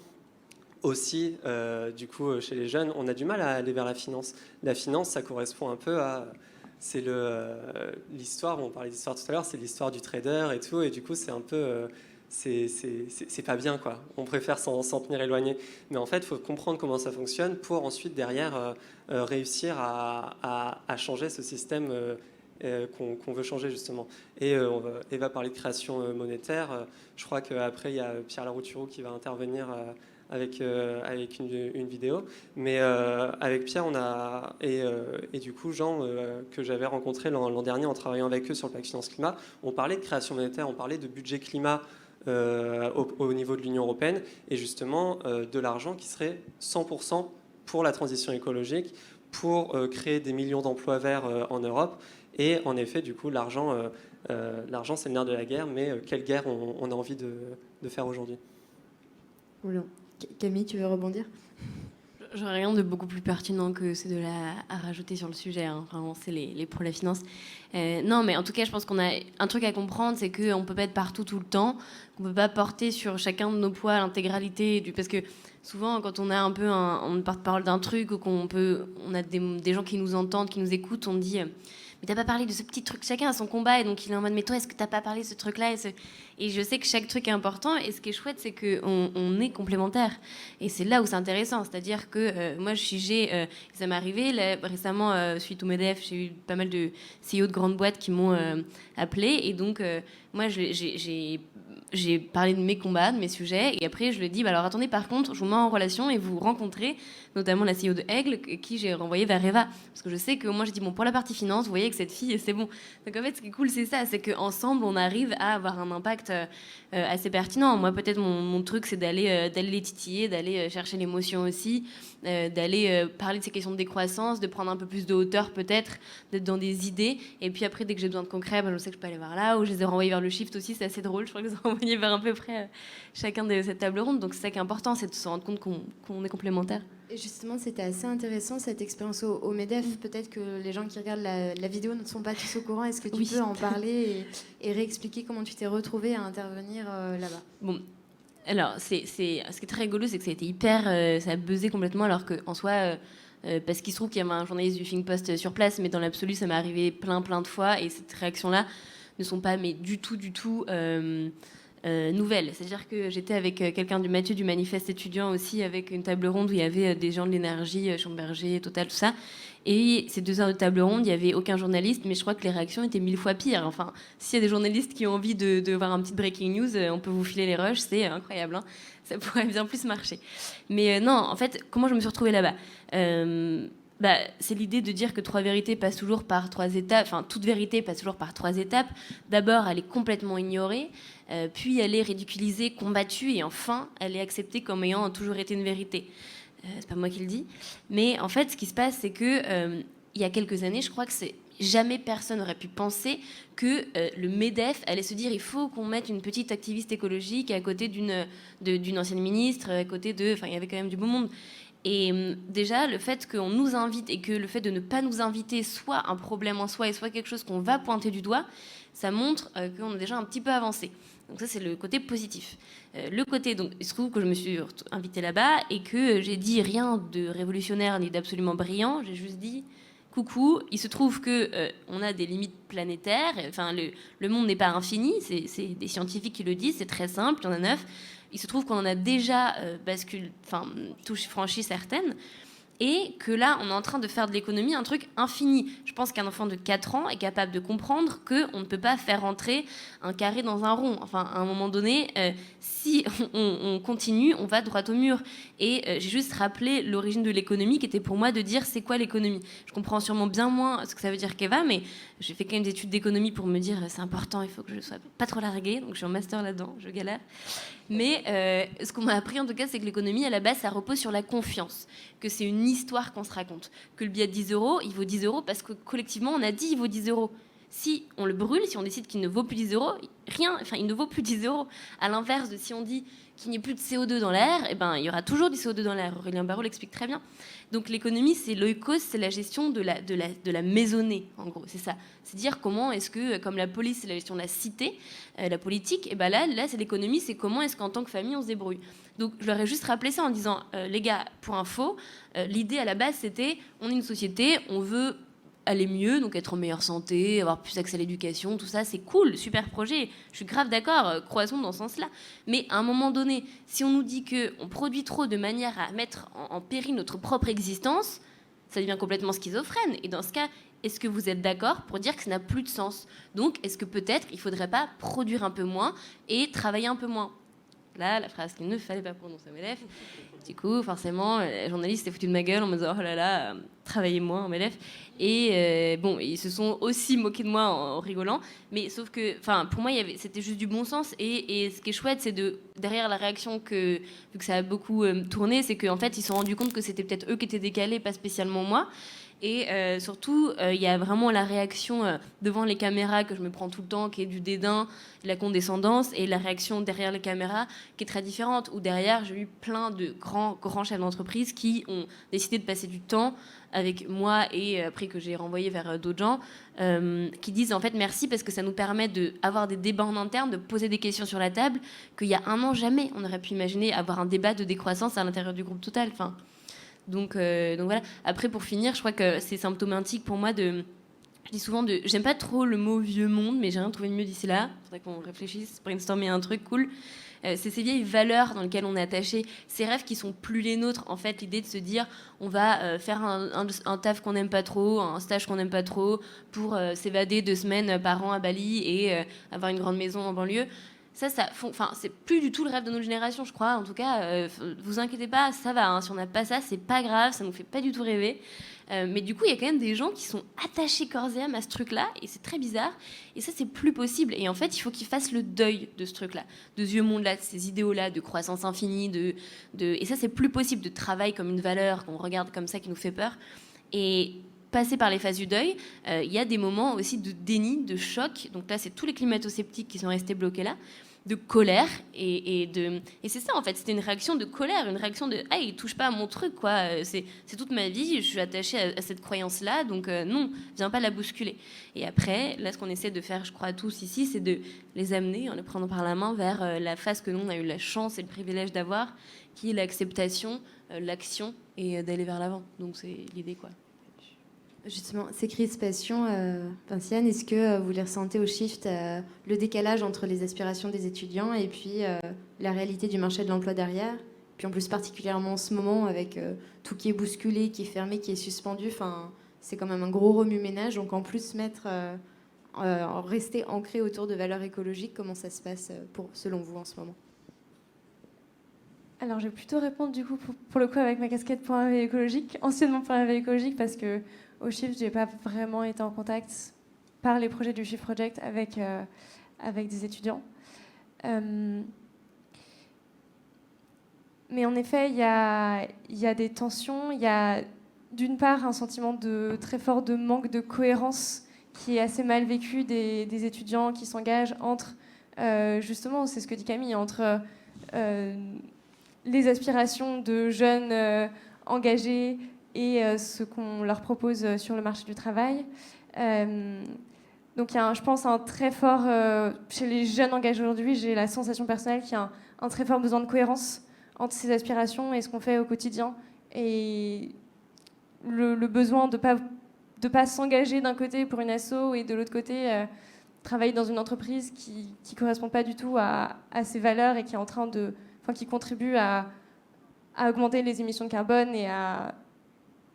aussi, chez les jeunes, on a du mal à aller vers la finance. La finance, ça correspond un peu à... C'est l'histoire, on parlait d'histoire tout à l'heure, c'est l'histoire du trader et tout. Et du coup, c'est un peu... c'est pas bien, quoi. On préfère s'en tenir éloigné. Mais en fait, il faut comprendre comment ça fonctionne pour ensuite, derrière, réussir à changer ce système qu'on veut changer, justement. Et Eva parlait de création monétaire. Je crois qu'après, il y a Pierre Larouturou qui va intervenir avec une vidéo. Mais avec Pierre, et du coup, Jean, que j'avais rencontré l'an dernier en travaillant avec eux sur le pacte finance climat, on parlait de création monétaire, on parlait de budget climat au niveau de l'Union européenne, et justement de l'argent qui serait 100% pour la transition écologique, pour créer des millions d'emplois verts en Europe. Et en effet, du coup, l'argent, c'est le nerf de la guerre, mais quelle guerre on a envie de faire aujourd'hui ? Camille, tu veux rebondir ? J'aurais rien de beaucoup plus pertinent que ces deux-là à rajouter sur le sujet. Hein. Vraiment, c'est les pro la finance. Non, mais en tout cas, je pense qu'on a un truc à comprendre, c'est qu'on ne peut pas être partout tout le temps, qu'on ne peut pas porter sur chacun de nos poids l'intégralité parce que souvent, quand on a un peu on porte-parole d'un truc ou on a des gens qui nous entendent, qui nous écoutent, on dit mais t'as pas parlé de ce petit truc, chacun a son combat, et donc il est en mode mais toi, est-ce que t'as pas parlé de ce truc-là, et je sais que chaque truc est important, et ce qui est chouette, c'est qu'on est complémentaires, et c'est là où c'est intéressant, c'est-à-dire que moi ça m'est arrivé là, récemment, suite au MEDEF, j'ai eu pas mal de CEO de grandes boîtes qui m'ont appelé, et donc moi j'ai parlé de mes combats, de mes sujets, et après je lui ai dit alors attendez, par contre je vous mets en relation et vous rencontrez notamment la CEO de Aigle, qui j'ai renvoyé vers Eva, parce que je sais que moi j'ai dit bon, pour la partie finance, vous voyez avec cette fille et c'est bon. Donc en fait, ce qui est cool, c'est ça, c'est qu'ensemble, on arrive à avoir un impact assez pertinent. Moi, peut-être mon truc, c'est d'aller les titiller, d'aller chercher l'émotion aussi, d'aller parler de ces questions de décroissance, de prendre un peu plus de hauteur peut-être, d'être dans des idées. Et puis après, dès que j'ai besoin de concret, je sais que je peux aller voir là, ou je les ai renvoyés vers le shift aussi, c'est assez drôle. Je crois que je les ai renvoyés vers à peu près chacun de cette table ronde. Donc c'est ça qui est important, c'est de se rendre compte qu'on est complémentaires. Et justement, c'était assez intéressant cette expérience au MEDEF. Peut-être que les gens qui regardent la vidéo ne sont pas tous au courant. Est-ce que tu peux en parler et réexpliquer comment tu t'es retrouvée à intervenir là-bas? Bon, alors ce qui est très rigolo, c'est que ça a été hyper, ça a buzzé complètement, alors qu'en soi, parce qu'il se trouve qu'il y avait un journaliste du Huffington Post sur place, mais dans l'absolu, ça m'est arrivé plein de fois, et ces réactions-là ne sont pas mais du tout nouvelle. C'est-à-dire que j'étais avec quelqu'un du Mathieu du Manifeste étudiant aussi, avec une table ronde où il y avait des gens de l'énergie, Schlumberger, Total, tout ça. Et ces 2 heures de table ronde, il n'y avait aucun journaliste, mais je crois que les réactions étaient 1000 fois pires. Enfin, s'il y a des journalistes qui ont envie de voir un petit breaking news, on peut vous filer les rushs, c'est incroyable. Hein, ça pourrait bien plus marcher. Mais non, en fait, comment je me suis retrouvée là-bas c'est l'idée de dire que 3 vérités passent toujours par 3 étapes, enfin toute vérité passe toujours par 3 étapes. D'abord, elle est complètement ignorée, puis elle est ridiculisée, combattue, et enfin, elle est acceptée comme ayant toujours été une vérité. C'est pas moi qui le dis, mais en fait, ce qui se passe, c'est que il y a quelques années, je crois que jamais personne n'aurait pu penser que le MEDEF allait se dire il faut qu'on mette une petite activiste écologique à côté d'une ancienne ministre, à côté enfin, il y avait quand même du beau monde. Et déjà, le fait qu'on nous invite et que le fait de ne pas nous inviter soit un problème en soi et soit quelque chose qu'on va pointer du doigt, ça montre qu'on a déjà un petit peu avancé. Donc ça, c'est le côté positif. Le côté, donc, il se trouve que je me suis invitée là-bas et que j'ai dit rien de révolutionnaire ni d'absolument brillant. J'ai juste dit coucou. Il se trouve que on a des limites planétaires. Enfin, le monde n'est pas infini. C'est des scientifiques qui le disent. C'est très simple. Il y en a 9. Il se trouve qu'on en a déjà franchi certaines, et que là, on est en train de faire de l'économie un truc infini. Je pense qu'un enfant de 4 ans est capable de comprendre qu'on ne peut pas faire rentrer un carré dans un rond. Enfin, à un moment donné, si on continue, on va droit au mur. Et j'ai juste rappelé l'origine de l'économie, qui était pour moi de dire c'est quoi l'économie. Je comprends sûrement bien moins ce que ça veut dire qu'Eva, mais j'ai fait quand même des études d'économie pour me dire c'est important, il faut que je sois pas trop larguée. Donc je suis en master là-dedans, je galère. Mais ce qu'on m'a appris en tout cas, c'est que l'économie, à la base, ça repose sur la confiance, que c'est une histoire qu'on se raconte, que le billet de 10 euros, il vaut 10 euros parce que collectivement, on a dit il vaut 10 euros. Si on le brûle, si on décide qu'il ne vaut plus 10 euros, il ne vaut plus 10 euros. À l'inverse de si on dit qu'il n'y ait plus de CO2 dans l'air, il y aura toujours du CO2 dans l'air. Aurélien Barraud l'explique très bien. Donc l'économie, c'est l'oikos, c'est la gestion de la maisonnée, en gros, c'est ça. C'est dire comment est-ce que, comme la police, c'est la gestion de la cité, la politique, et là c'est l'économie, c'est comment est-ce qu'en tant que famille, on se débrouille. Donc je leur ai juste rappelé ça en disant, les gars, pour info, l'idée à la base, c'était, on est une société, on veut aller mieux, donc être en meilleure santé, avoir plus accès à l'éducation, tout ça, c'est cool, super projet. Je suis grave d'accord, croisons dans ce sens-là. Mais à un moment donné, si on nous dit qu'on produit trop de manière à mettre en péril notre propre existence, ça devient complètement schizophrène. Et dans ce cas, est-ce que vous êtes d'accord pour dire que ça n'a plus de sens? Donc, est-ce que peut-être il ne faudrait pas produire un peu moins et travailler un peu moins? Là, la phrase qu'il ne fallait pas prononcer au MEDEF. Du coup, forcément, les journalistes s'étaient foutus de ma gueule en me disant « Oh là là, travaillez moins en MEDEF ». Et ils se sont aussi moqués de moi en rigolant. Mais sauf que, pour moi, c'était juste du bon sens. Et ce qui est chouette, c'est derrière la réaction, vu que ça a beaucoup tourné, c'est qu'en fait, ils se sont rendus compte que c'était peut-être eux qui étaient décalés, pas spécialement moi. Et surtout, il y a vraiment la réaction devant les caméras que je me prends tout le temps, qui est du dédain, de la condescendance, et la réaction derrière les caméras qui est très différente, où derrière, j'ai eu plein de grands chefs d'entreprise qui ont décidé de passer du temps avec moi, et après que j'ai renvoyé vers d'autres gens, qui disent en fait merci parce que ça nous permet d'avoir des débats en interne, de poser des questions sur la table, qu'il y a 1 an, jamais on aurait pu imaginer avoir un débat de décroissance à l'intérieur du groupe Total. Donc voilà. Après, pour finir, je crois que c'est symptomatique pour moi je dis souvent j'aime pas trop le mot vieux monde, mais j'ai rien trouvé de mieux d'ici là. Faudrait qu'on réfléchisse, brainstormer un truc cool. C'est ces vieilles valeurs dans lesquelles on est attaché, ces rêves qui sont plus les nôtres. En fait, l'idée de se dire on va faire un taf qu'on n'aime pas trop, un stage qu'on n'aime pas trop, pour s'évader 2 semaines par an à Bali et avoir une grande maison en banlieue. C'est plus du tout le rêve de notre génération, je crois. En tout cas, vous inquiétez pas, ça va. Si on n'a pas ça, c'est pas grave, ça nous fait pas du tout rêver. Mais du coup, il y a quand même des gens qui sont attachés corps et âme à ce truc-là, et c'est très bizarre. Et ça, c'est plus possible. Et en fait, il faut qu'ils fassent le deuil de ce truc-là, de ce vieux monde-là, de ces idéaux-là, de croissance infinie. Et ça, c'est plus possible, de travail comme une valeur qu'on regarde comme ça, qui nous fait peur. Et passer par les phases du deuil, il y a des moments aussi de déni, de choc. Donc là, c'est tous les climato-sceptiques qui sont restés bloqués là, de colère. Et c'est ça, en fait. C'était une réaction de colère, une réaction de « Ah, il touche pas à mon truc, quoi. C'est toute ma vie, je suis attachée à cette croyance-là, donc non, viens pas la bousculer. » Et après, là, ce qu'on essaie de faire, je crois, tous ici, c'est de les amener, en les prenant par la main, vers la phase que nous, on a eu la chance et le privilège d'avoir, qui est l'acceptation, l'action, et d'aller vers l'avant. Donc c'est l'idée, quoi. Justement, ces crispations, Vinciane, est-ce que vous les ressentez au Shift, le décalage entre les aspirations des étudiants et puis la réalité du marché de l'emploi derrière? Puis en plus particulièrement en ce moment, avec tout qui est bousculé, qui est fermé, qui est suspendu, c'est quand même un gros remue-ménage. Donc en plus, rester ancré autour de valeurs écologiques, comment ça se passe selon vous en ce moment? Alors, je vais plutôt répondre du coup pour le coup avec ma casquette pour un réveil écologique, anciennement pour un réveil écologique, parce que au Shift, j'ai pas vraiment été en contact par les projets du Shift Project avec des étudiants. Mais en effet, il y a des tensions. Il y a d'une part un sentiment très fort de manque de cohérence qui est assez mal vécu des étudiants qui s'engagent entre, justement, c'est ce que dit Camille, entre les aspirations de jeunes engagés et ce qu'on leur propose sur le marché du travail. Donc il y a, je pense, un très fort, chez les jeunes engagés aujourd'hui, j'ai la sensation personnelle qu'il y a un très fort besoin de cohérence entre ces aspirations et ce qu'on fait au quotidien. Et le besoin de pas s'engager d'un côté pour une asso et de l'autre côté travailler dans une entreprise qui ne correspond pas du tout à ses valeurs et qui est en train qui contribue à augmenter les émissions de carbone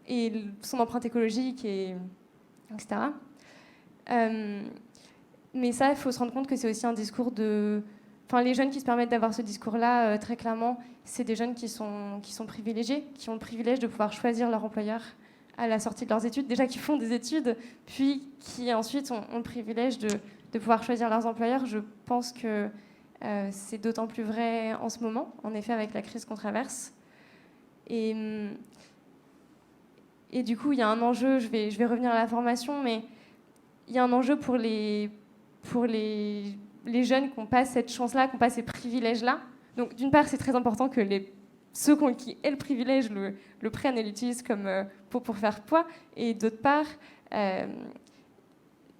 et son empreinte écologique, etc. Mais ça, il faut se rendre compte que c'est aussi un discours les jeunes qui se permettent d'avoir ce discours-là, très clairement, c'est des jeunes qui sont privilégiés, qui ont le privilège de pouvoir choisir leur employeur à la sortie de leurs études, déjà qui font des études, puis qui ensuite ont le privilège de pouvoir choisir leurs employeurs. Je pense que c'est d'autant plus vrai en ce moment, en effet, avec la crise qu'on traverse. Et du coup, il y a un enjeu, je vais revenir à la formation, mais il y a un enjeu pour les jeunes qui n'ont pas cette chance-là, qui n'ont pas ces privilèges-là. Donc, d'une part, c'est très important que ceux qui aient le privilège le prennent et l'utilisent comme pour faire poids. Et d'autre part,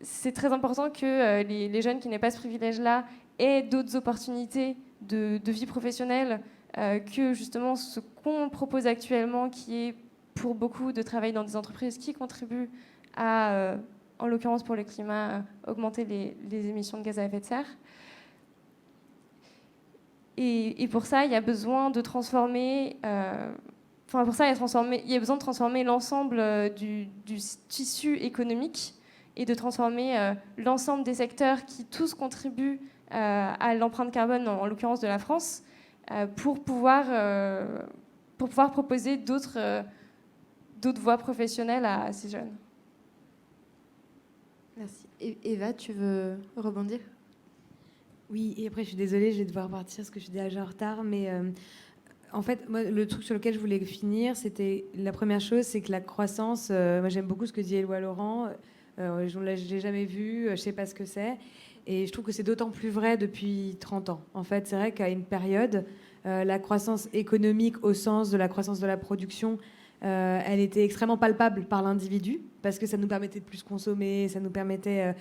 c'est très important que les jeunes qui n'aient pas ce privilège-là aient d'autres opportunités de vie professionnelle que justement ce qu'on propose actuellement, qui est pour beaucoup de travailler dans des entreprises qui contribuent à, en l'occurrence pour le climat, augmenter les émissions de gaz à effet de serre. Et pour ça, il y a besoin de transformer... il y a besoin de transformer l'ensemble du tissu économique et de transformer l'ensemble des secteurs qui tous contribuent à l'empreinte carbone, en l'occurrence de la France, pour pouvoir proposer d'autres voies professionnelles à ces jeunes. Merci. Eva, tu veux rebondir? Oui, et après, je suis désolée, je vais devoir partir parce que je suis déjà en retard, mais en fait, moi, le truc sur lequel je voulais finir, c'était la première chose, c'est que la croissance, moi j'aime beaucoup ce que dit Éloi Laurent, je ne l'ai jamais vu, je ne sais pas ce que c'est, et je trouve que c'est d'autant plus vrai depuis 30 ans. En fait, c'est vrai qu'à une période, la croissance économique au sens de la croissance de la production, elle était extrêmement palpable par l'individu, parce que ça nous permettait de plus consommer, ça nous permettait...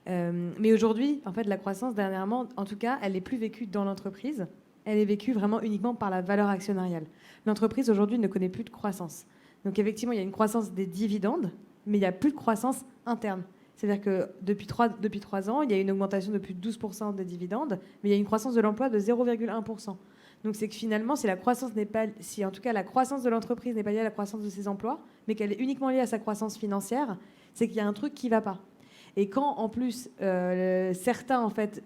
mais aujourd'hui, en fait, la croissance, dernièrement, en tout cas, elle n'est plus vécue dans l'entreprise, elle est vécue vraiment uniquement par la valeur actionnariale. L'entreprise, aujourd'hui, ne connaît plus de croissance. Donc, effectivement, il y a une croissance des dividendes, mais il n'y a plus de croissance interne. C'est-à-dire que depuis 3 ans, il y a une augmentation de plus de 12% des dividendes, mais il y a une croissance de l'emploi de 0,1%. Donc c'est que finalement, si en tout cas la croissance de l'entreprise n'est pas liée à la croissance de ses emplois, mais qu'elle est uniquement liée à sa croissance financière, c'est qu'il y a un truc qui ne va pas. Et quand en plus certains en fait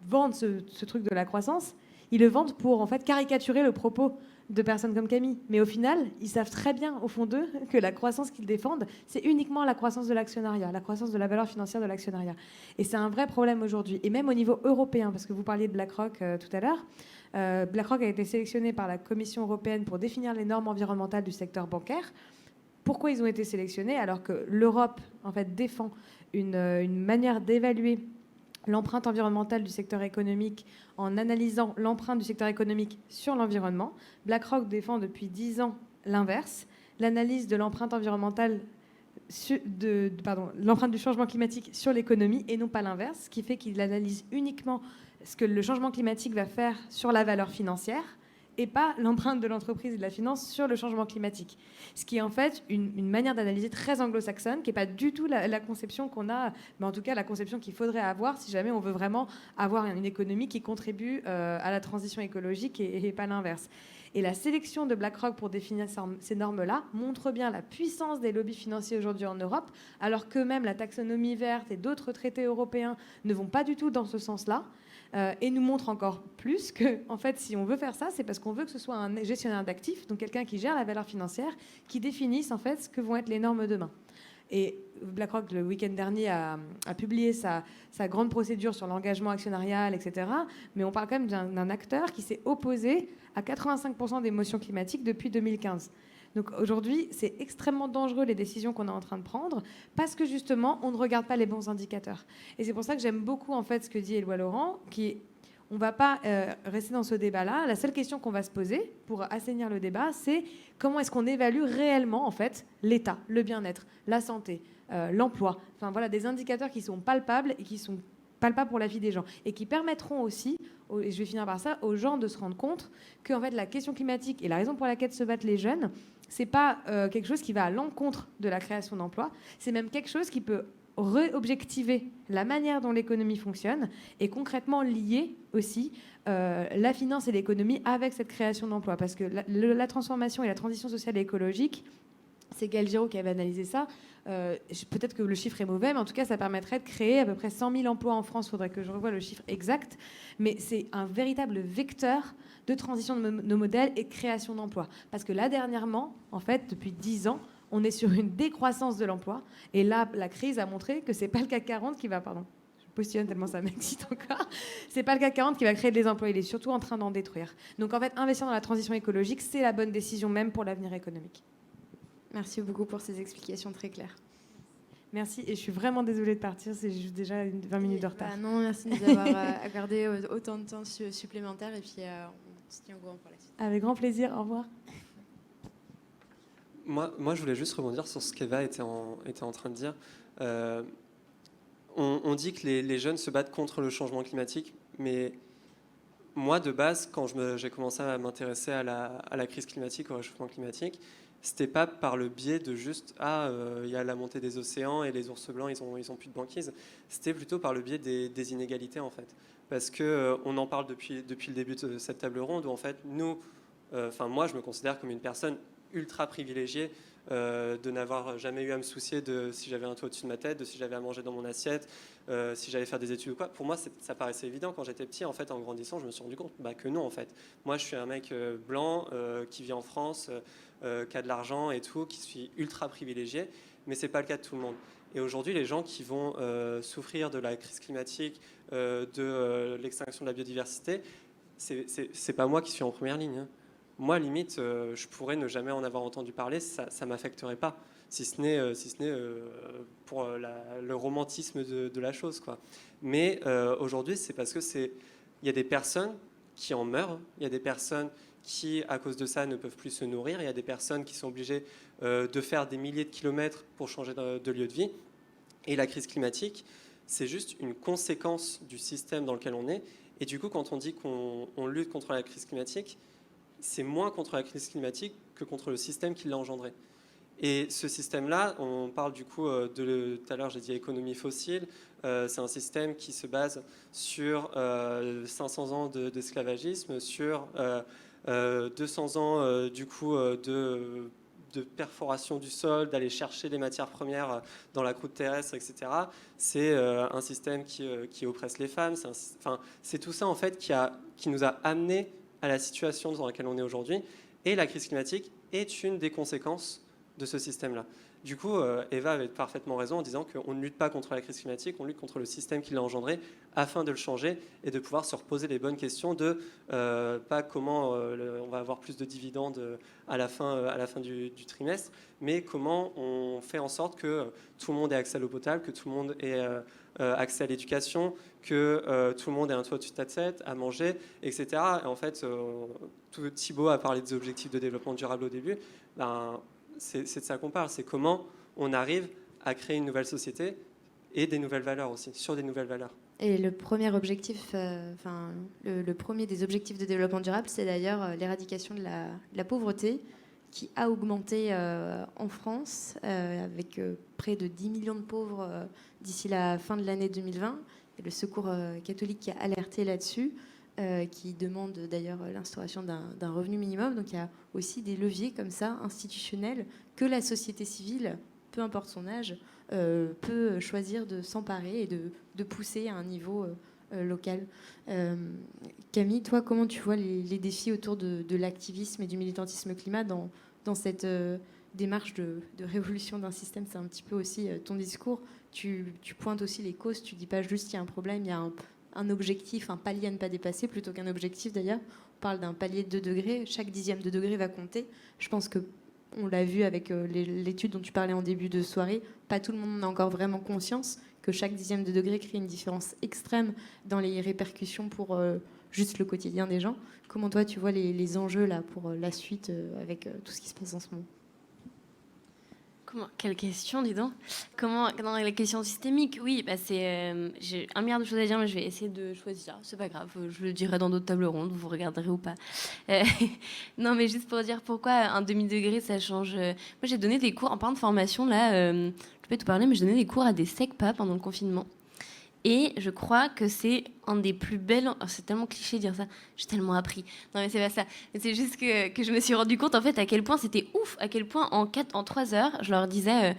vendent ce truc de la croissance, ils le vendent pour en fait caricaturer le propos de personnes comme Camille. Mais au final, ils savent très bien, au fond d'eux, que la croissance qu'ils défendent, c'est uniquement la croissance de l'actionnariat, la croissance de la valeur financière de l'actionnariat. Et c'est un vrai problème aujourd'hui. Et même au niveau européen, parce que vous parliez de BlackRock tout à l'heure, BlackRock a été sélectionné par la Commission européenne pour définir les normes environnementales du secteur bancaire. Pourquoi ils ont été sélectionnés alors que l'Europe, en fait, défend une manière d'évaluer l'empreinte environnementale du secteur économique en analysant l'empreinte du secteur économique sur l'environnement. BlackRock défend depuis 10 ans l'inverse, l'analyse de l'empreinte environnementale, l'empreinte du changement climatique sur l'économie et non pas l'inverse, ce qui fait qu'il analyse uniquement ce que le changement climatique va faire sur la valeur financière et pas l'empreinte de l'entreprise et de la finance sur le changement climatique. Ce qui est en fait une manière d'analyser très anglo-saxonne, qui n'est pas du tout la conception qu'on a, mais en tout cas la conception qu'il faudrait avoir si jamais on veut vraiment avoir une économie qui contribue à la transition écologique et pas l'inverse. Et la sélection de BlackRock pour définir ces normes-là montre bien la puissance des lobbies financiers aujourd'hui en Europe, alors que même la taxonomie verte et d'autres traités européens ne vont pas du tout dans ce sens-là. Et nous montre encore plus que, en fait, si on veut faire ça, c'est parce qu'on veut que ce soit un gestionnaire d'actifs, donc quelqu'un qui gère la valeur financière, qui définisse en fait ce que vont être les normes demain. Et BlackRock, le week-end dernier, a publié sa grande procédure sur l'engagement actionnarial, etc. Mais on parle quand même d'un acteur qui s'est opposé à 85% des motions climatiques depuis 2015. Donc aujourd'hui, c'est extrêmement dangereux les décisions qu'on est en train de prendre parce que justement, on ne regarde pas les bons indicateurs. Et c'est pour ça que j'aime beaucoup en fait ce que dit Éloi Laurent, on ne va pas rester dans ce débat-là. La seule question qu'on va se poser pour assainir le débat, c'est comment est-ce qu'on évalue réellement en fait l'état, le bien-être, la santé, l'emploi. Enfin voilà, des indicateurs qui sont palpables et qui sont palpables pour la vie des gens et qui permettront aussi, et je vais finir par ça, aux gens de se rendre compte que en fait la question climatique et la raison pour laquelle se battent les jeunes, c'est pas quelque chose qui va à l'encontre de la création d'emplois, c'est même quelque chose qui peut réobjectiver la manière dont l'économie fonctionne et concrètement lier aussi la finance et l'économie avec cette création d'emplois. Parce que la transformation et la transition sociale et écologique, c'est Gaël Giraud qui avait analysé ça. Peut-être que le chiffre est mauvais, mais en tout cas, ça permettrait de créer à peu près 100 000 emplois en France. Il faudrait que je revoie le chiffre exact. Mais c'est un véritable vecteur de transition de nos modèles et de création d'emplois. Parce que là, dernièrement, en fait, depuis 10 ans, on est sur une décroissance de l'emploi. Et là, la crise a montré que c'est pas le CAC 40 qui va... Pardon, je postillonne tellement ça m'excite encore. C'est pas le CAC 40 qui va créer des emplois. Il est surtout en train d'en détruire. Donc, en fait, investir dans la transition écologique, c'est la bonne décision même pour l'avenir économique. Merci beaucoup pour ces explications très claires. Merci, et je suis vraiment désolée de partir, c'est juste déjà 20 minutes de retard. Non, merci de nous avoir accordé autant de temps supplémentaire, et puis on se tient au courant pour la suite. Avec grand plaisir, au revoir. Moi, je voulais juste rebondir sur ce qu'Eva était en train de dire. On dit que les jeunes se battent contre le changement climatique, mais moi, de base, quand j'ai commencé à m'intéresser à la crise climatique, au réchauffement climatique, c'était pas par le biais de juste il y a la montée des océans et les ours blancs ils ont plus de banquise. C'était plutôt par le biais des inégalités en fait, parce que on en parle depuis le début de cette table ronde où en fait moi je me considère comme une personne ultra privilégiée de n'avoir jamais eu à me soucier de si j'avais un toit au-dessus de ma tête, de si j'avais à manger dans mon assiette, si j'allais faire des études ou quoi. Pour moi, ça paraissait évident quand j'étais petit. En fait, en grandissant, je me suis rendu compte que non, en fait. Moi, je suis un mec blanc qui vit en France, qui a de l'argent et tout, qui suis ultra privilégié, mais c'est pas le cas de tout le monde. Et aujourd'hui, les gens qui vont souffrir de la crise climatique, de l'extinction de la biodiversité, c'est pas moi qui suis en première ligne, hein. Moi, limite, je pourrais ne jamais en avoir entendu parler, ça ne m'affecterait pas, si ce n'est pour le romantisme de la chose, quoi. Mais aujourd'hui, c'est parce qu'il y a des personnes qui en meurent, il y a des personnes qui, à cause de ça, ne peuvent plus se nourrir, il y a des personnes qui sont obligées de faire des milliers de kilomètres pour changer de lieu de vie. Et la crise climatique, c'est juste une conséquence du système dans lequel on est. Et du coup, quand on dit qu'on lutte contre la crise climatique, c'est moins contre la crise climatique que contre le système qui l'a engendré. Et ce système-là, on parle du coup tout à l'heure j'ai dit économie fossile, c'est un système qui se base sur 500 ans d'esclavagisme, sur 200 ans du coup de perforation du sol, d'aller chercher les matières premières dans la croûte terrestre, etc. C'est un système qui oppresse les femmes, c'est tout ça en fait qui nous a amené à la situation dans laquelle on est aujourd'hui. Et la crise climatique est une des conséquences de ce système-là. Du coup, Eva avait parfaitement raison en disant qu'on ne lutte pas contre la crise climatique, on lutte contre le système qui l'a engendré afin de le changer et de pouvoir se reposer les bonnes questions de pas comment on va avoir plus de dividendes à la fin du trimestre, mais comment on fait en sorte que tout le monde ait accès à l'eau potable, que tout le monde ait accès à l'éducation, que tout le monde ait un toit au-dessus de sa tête, à manger, etc. Et en fait, Thibaut a parlé des objectifs de développement durable au début. C'est de ça qu'on parle, c'est comment on arrive à créer une nouvelle société et des nouvelles valeurs aussi, sur des nouvelles valeurs. Et le premier objectif, le premier des objectifs de développement durable, c'est d'ailleurs l'éradication de la pauvreté, qui a augmenté en France, avec près de 10 millions de pauvres d'ici la fin de l'année 2020. Et le Secours catholique qui a alerté là-dessus, qui demande d'ailleurs l'instauration d'un revenu minimum. Donc il y a aussi des leviers comme ça, institutionnels, que la société civile, peu importe son âge, peut choisir de s'emparer et de pousser à un niveau local. Camille, toi, comment tu vois les défis autour de l'activisme et du militantisme climat dans cette démarche de révolution d'un système? C'est un petit peu aussi ton discours. Tu pointes aussi les causes, tu dis pas juste il y a un problème, il y a un objectif, un palier à ne pas dépasser, plutôt qu'un objectif d'ailleurs. On parle d'un palier de 2 degrés, chaque dixième de degré va compter. Je pense qu'on l'a vu avec l'étude dont tu parlais en début de soirée, pas tout le monde n'a encore vraiment conscience que chaque dixième de degré crée une différence extrême dans les répercussions pour juste le quotidien des gens. Comment toi tu vois les enjeux là pour la suite avec tout ce qui se passe en ce moment? Quelle question, dis donc. Dans la question systémique, oui, j'ai 1 milliard de choses à dire, mais je vais essayer de choisir. C'est pas grave, je le dirai dans d'autres tables rondes, vous regarderez ou pas. Non, mais juste pour dire pourquoi un demi-degré, ça change. Moi, j'ai donné des cours en parlant de formation, là, je peux te parler, mais j'ai donné des cours à des SECPA pendant le confinement. Et je crois que c'est un des plus belles... Oh, c'est tellement cliché de dire ça. J'ai tellement appris. Non, mais c'est pas ça. C'est juste que je me suis rendu compte, en fait, à quel point c'était ouf. À quel point, en 3 heures, je leur disais...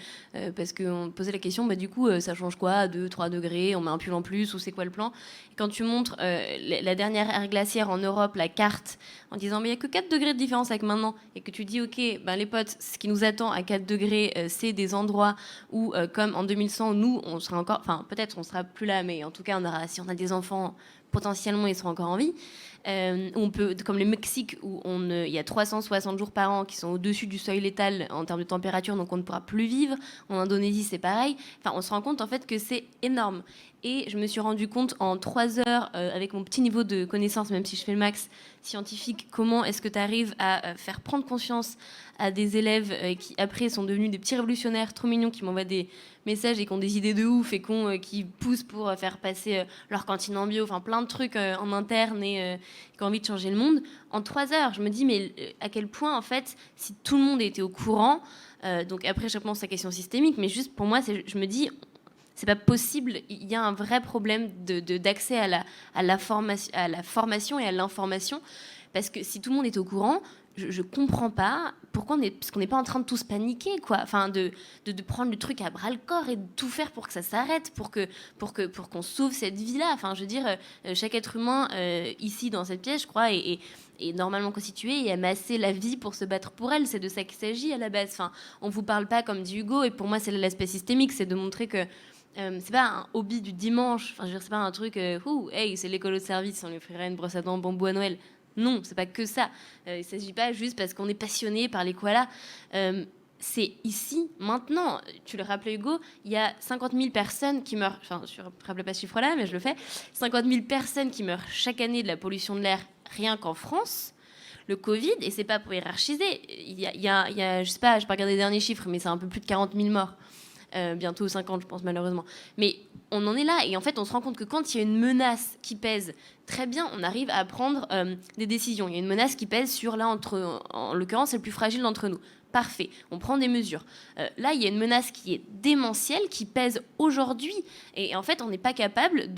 parce qu'on me posait la question, du coup, ça change quoi? 2, 3 degrés, on met un pull en plus, ou c'est quoi le plan? Et quand tu montres la dernière ère glaciaire en Europe, la carte, en disant, mais il n'y a que 4 degrés de différence avec maintenant, et que tu dis, OK, les potes, ce qui nous attend à 4 degrés, c'est des endroits où, comme en 2100, nous, on sera encore... Enfin, peut-être on sera plus là, mais en tout cas, si on a des enfants, potentiellement ils seront encore en vie. On peut, comme le Mexique, où il y a 360 jours par an qui sont au-dessus du seuil létal en termes de température, donc on ne pourra plus vivre. En Indonésie, c'est pareil. Enfin, on se rend compte en fait que c'est énorme. Et je me suis rendu compte en 3 heures, avec mon petit niveau de connaissance, même si je fais le max scientifique, comment est-ce que tu arrives à faire prendre conscience à des élèves qui après sont devenus des petits révolutionnaires trop mignons, qui m'envoient des messages et qui ont des idées de ouf et qui poussent pour faire passer leur cantine en bio, enfin plein de trucs en interne et qui ont envie de changer le monde. En 3 heures, je me dis, mais à quel point, en fait, si tout le monde était au courant, donc après je réponds à la question systémique, mais juste pour moi, je me dis, c'est pas possible, il y a un vrai problème d'accès à la formation et à l'information, parce que si tout le monde est au courant, je comprends pas pourquoi parce qu'on n'est pas en train de tous paniquer, quoi. Enfin, de prendre le truc à bras le corps et de tout faire pour que ça s'arrête, pour qu'on sauve cette vie-là. Enfin, je veux dire, chaque être humain ici dans cette pièce, je crois, est normalement constitué et amassé la vie pour se battre pour elle. C'est de ça qu'il s'agit à la base. Enfin, on vous parle pas comme dit Hugo, et pour moi, c'est l'aspect systémique, c'est de montrer que c'est pas un hobby du dimanche. Enfin, je veux dire, c'est pas un truc, hey, c'est l'écolo de service, on lui ferait une brosse à dents en bambou à Noël. Non, c'est pas que ça. Il ne s'agit pas juste parce qu'on est passionné par les koalas. C'est ici, maintenant. Tu le rappelais, Hugo, il y a 50 000 personnes qui meurent. Enfin, je ne rappelle pas ce chiffre-là, mais je le fais. 50 000 personnes qui meurent chaque année de la pollution de l'air, rien qu'en France. Le Covid, et c'est pas pour hiérarchiser. Il y a je sais pas, je n'ai pas regardé les derniers chiffres, mais c'est un peu plus de 40 000 morts. Bientôt 50, je pense, malheureusement. Mais on en est là, et en fait, on se rend compte que quand il y a une menace qui pèse, très bien, on arrive à prendre des décisions. Il y a une menace qui pèse sur, en l'occurrence, c'est le plus fragile d'entre nous. Parfait, on prend des mesures. Là, il y a une menace qui est démentielle, qui pèse aujourd'hui, et en fait, on n'est pas capable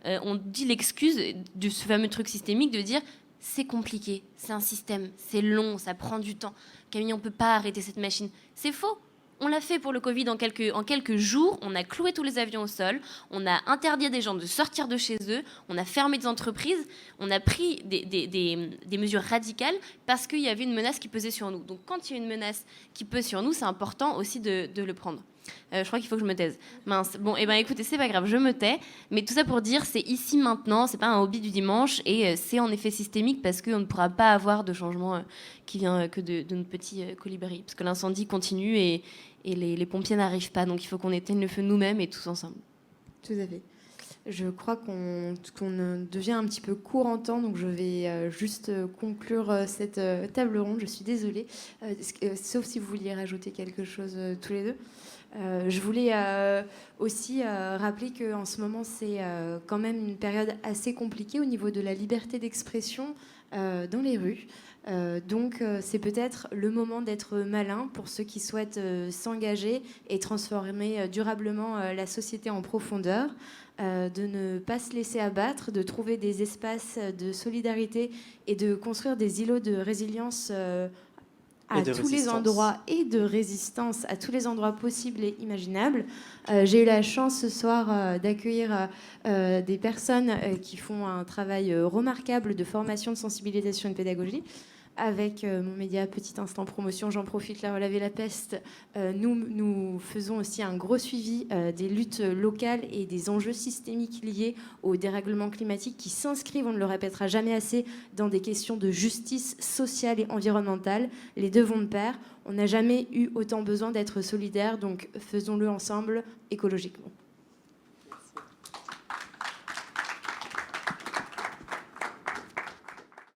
on dit l'excuse de ce fameux truc systémique de dire c'est compliqué, c'est un système, c'est long, ça prend du temps. Camille, on ne peut pas arrêter cette machine. C'est faux. On l'a fait pour le Covid en quelques jours. On a cloué tous les avions au sol. On a interdit à des gens de sortir de chez eux. On a fermé des entreprises. On a pris des mesures radicales parce qu'il y avait une menace qui pesait sur nous. Donc quand il y a une menace qui pèse sur nous, c'est important aussi de le prendre. Je crois qu'il faut que je me taise. Mince. Bon, et ben écoutez, c'est pas grave, je me tais. Mais tout ça pour dire, c'est ici maintenant, c'est pas un hobby du dimanche, et c'est en effet systémique parce qu'on ne pourra pas avoir de changement qui vient que de notre petit colibri. Parce que l'incendie continue et les pompiers n'arrivent pas. Donc il faut qu'on éteigne le feu nous-mêmes et tous ensemble. Tout à fait. Je crois qu'on devient un petit peu court en temps, donc je vais juste conclure cette table ronde. Je suis désolée, sauf si vous vouliez rajouter quelque chose tous les deux. Je voulais aussi rappeler qu'en ce moment, c'est quand même une période assez compliquée au niveau de la liberté d'expression dans les rues. Donc c'est peut-être le moment d'être malin pour ceux qui souhaitent s'engager et transformer durablement la société en profondeur, de ne pas se laisser abattre, de trouver des espaces de solidarité et de construire des îlots de résilience à tous les endroits et de résistance à tous les endroits possibles et imaginables. J'ai eu la chance ce soir d'accueillir des personnes qui font un travail remarquable de formation, de sensibilisation et de pédagogie. Avec mon média Petit Instant Promotion, j'en profite, la Relève et la Peste, nous faisons aussi un gros suivi des luttes locales et des enjeux systémiques liés au dérèglement climatique qui s'inscrivent, on ne le répétera jamais assez, dans des questions de justice sociale et environnementale. Les deux vont de pair. On n'a jamais eu autant besoin d'être solidaires, donc faisons-le ensemble écologiquement.